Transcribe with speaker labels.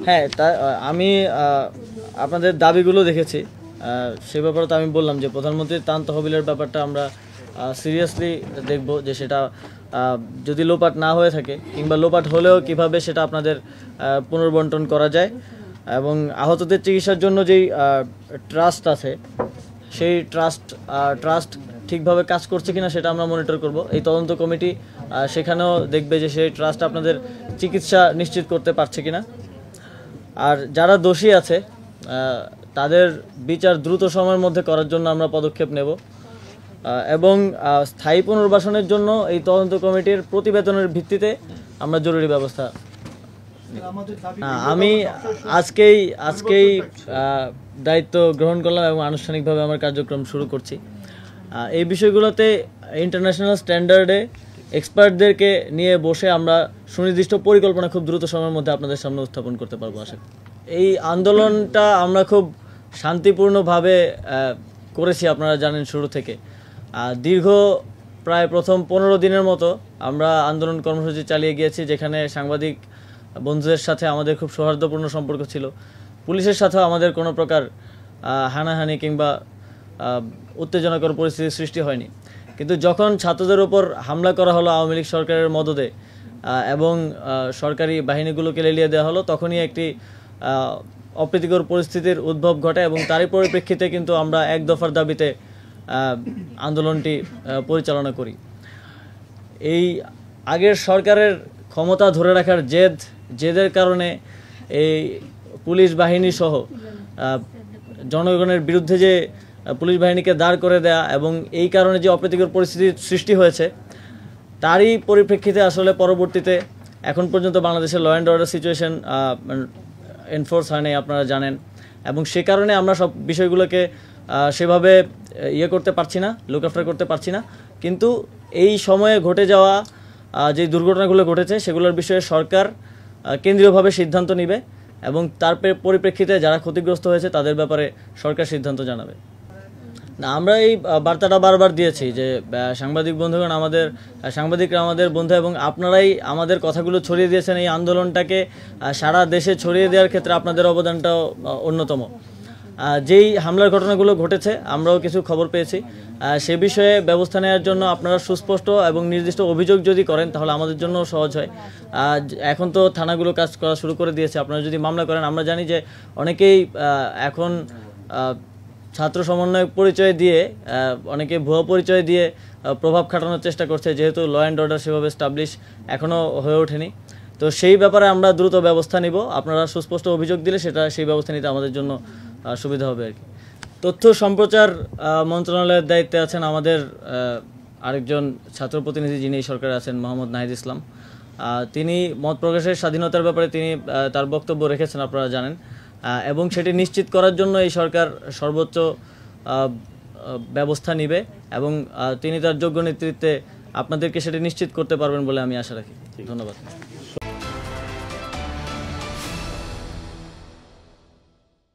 Speaker 1: হ্যাঁ, আমি আপনাদের দাবিগুলো দেখেছি। সে ব্যাপারে তো আমি বললাম যে প্রধানমন্ত্রীর ত্রাণ তহবিলের ব্যাপারটা আমরা সিরিয়াসলি দেখব, যে সেটা যদি লোপাট না হয়ে থাকে কিংবা লোপাট হলেও কিভাবে সেটা আপনাদের পুনর্বন্টন করা যায়, এবং আহতদের চিকিৎসার জন্য যেই ট্রাস্ট আছে সেই ট্রাস্ট ঠিকভাবে কাজ করছে কিনা সেটা আমরা মনিটর করব। এই তদন্ত কমিটি সেখানেও দেখবে যে সেই ট্রাস্ট আপনাদের চিকিৎসা নিশ্চিত করতে পারছে কিনা। আর যারা দোষী আছে তাদের বিচার দ্রুত সময়ের মধ্যে করার জন্য আমরা পদক্ষেপ নেব, এবং স্থায়ী পুনর্বাসনের জন্য এই তদন্ত কমিটির প্রতিবেদনের ভিত্তিতে আমরা জরুরি ব্যবস্থা। আমি আজকেই দায়িত্ব গ্রহণ করলাম এবং আনুষ্ঠানিকভাবে আমার কার্যক্রম শুরু করছি। এই বিষয়গুলোতে ইন্টারন্যাশনাল স্ট্যান্ডার্ডে এক্সপার্টদেরকে নিয়ে বসে আমরা সুনির্দিষ্ট পরিকল্পনা খুব দ্রুত সময়ের মধ্যে আপনাদের সামনে উত্থাপন করতে পারবো আশা করি। এই আন্দোলনটা আমরা খুব শান্তিপূর্ণভাবে করেছি, আপনারা জানেন শুরু থেকে। দীর্ঘ প্রায় প্রথম 15 দিনের মতো আমরা আন্দোলন কর্মসূচি চালিয়ে গিয়েছি, যেখানে সাংবাদিক বন্ধুদের সাথে আমাদের খুব সৌহার্দ্যপূর্ণ সম্পর্ক ছিল। পুলিশের সাথেও আমাদের কোনো প্রকার হানাহানি কিংবা উত্তেজনাকর পরিস্থিতির সৃষ্টি হয়নি। কিন্তু যখন ছাত্রদের উপর হামলা করা হলো আওয়ামী লীগ সরকারের মদদে এবং সরকারি বাহিনীগুলোকে লেলিয়ে দেওয়া হলো, তখনই একটি অপ্রীতিকর পরিস্থিতির উদ্ভব ঘটে, এবং তারই পরিপ্রেক্ষিতে কিন্তু আমরা এক দফার দাবিতে আন্দোলনটি পরিচালনা করি। এই আগের সরকারের ক্ষমতা ধরে রাখার জেদের কারণে এই পুলিশ বাহিনী সহ জনগণের বিরুদ্ধে যে পুলিশ বাহিনীকে দাঁড় করে দেয়া এবং এই কারণে যে অপ্রীতিকর পরিস্থিতির সৃষ্টি হয়েছে, তারই পরিপ্রেক্ষিতে আসলে পরবর্তীতে এখন পর্যন্ত বাংলাদেশের law and order situation enforce হয় নাই, আপনারা জানেন, এবং সে কারণে আমরা সব বিষয়গুলোকে সেভাবে করতে পারছি না, লুক আফটার করতে পারছি না। কিন্তু এই সময়ে ঘটে যাওয়া যে দুর্ঘটনাগুলো ঘটেছে সেগুলোর বিষয়ে সরকার কেন্দ্রীয়ভাবে সিদ্ধান্ত নেবে, এবং তার পরিপ্রেক্ষিতে যারা ক্ষতিগ্রস্ত হয়েছে তাদের ব্যাপারে সরকার সিদ্ধান্ত জানাবে। না, আমরা এই বার্তাটা বারবার দিয়েছি যে সাংবাদিক বন্ধুগণ, সাংবাদিকরা আমাদের বন্ধু, এবং আপনারাই আমাদের কথাগুলো ছড়িয়ে দিয়েছেন। এই আন্দোলনটাকে সারা দেশে ছড়িয়ে দেওয়ার ক্ষেত্রে আপনাদের অবদানটাও অন্যতম। যেই হামলার ঘটনাগুলো ঘটেছে আমরাও কিছু খবর পেয়েছি, সে বিষয়ে ব্যবস্থা নেওয়ার জন্য আপনারা সুস্পষ্ট এবং নির্দিষ্ট অভিযোগ যদি করেন তাহলে আমাদের জন্য সহজ হয়। এখন তো থানাগুলো কাজ করা শুরু করে দিয়েছে। আপনারা যদি মামলা করেন, আমরা জানি যে অনেকেই এখন ছাত্র সমন্বয়ক পরিচয় দিয়ে, অনেকে ভুয়া পরিচয় দিয়ে প্রভাব খাটানোর চেষ্টা করছে, যেহেতু ল অ্যান্ড অর্ডার সেভাবে এস্টাবলিশ এখনও হয়ে ওঠেনি। তো সেই ব্যাপারে আমরা দ্রুত ব্যবস্থা নিব। আপনারা সুস্পষ্ট অভিযোগ দিলে সেই ব্যবস্থা নিতে আমাদের জন্য সুবিধা হবে আর কি। তথ্য সম্প্রচার মন্ত্রণালয়ের দায়িত্বে আছেন আমাদের আরেকজন ছাত্র প্রতিনিধি, যিনি এই সরকারে আছেন, মোহাম্মদ নাহিদ ইসলাম। তিনি মত প্রকাশের স্বাধীনতার ব্যাপারে তিনি তার বক্তব্য রেখেছেন, আপনারা জানেন, এবং সেটি নিশ্চিত করার জন্য এই সরকার সর্বোচ্চ ব্যবস্থা নিবে, এবং তিনি তার যোগ্য নেতৃত্বে আপনাদেরকে সেটি নিশ্চিত করতে পারবেন বলে আমি আশা রাখি। ধন্যবাদ।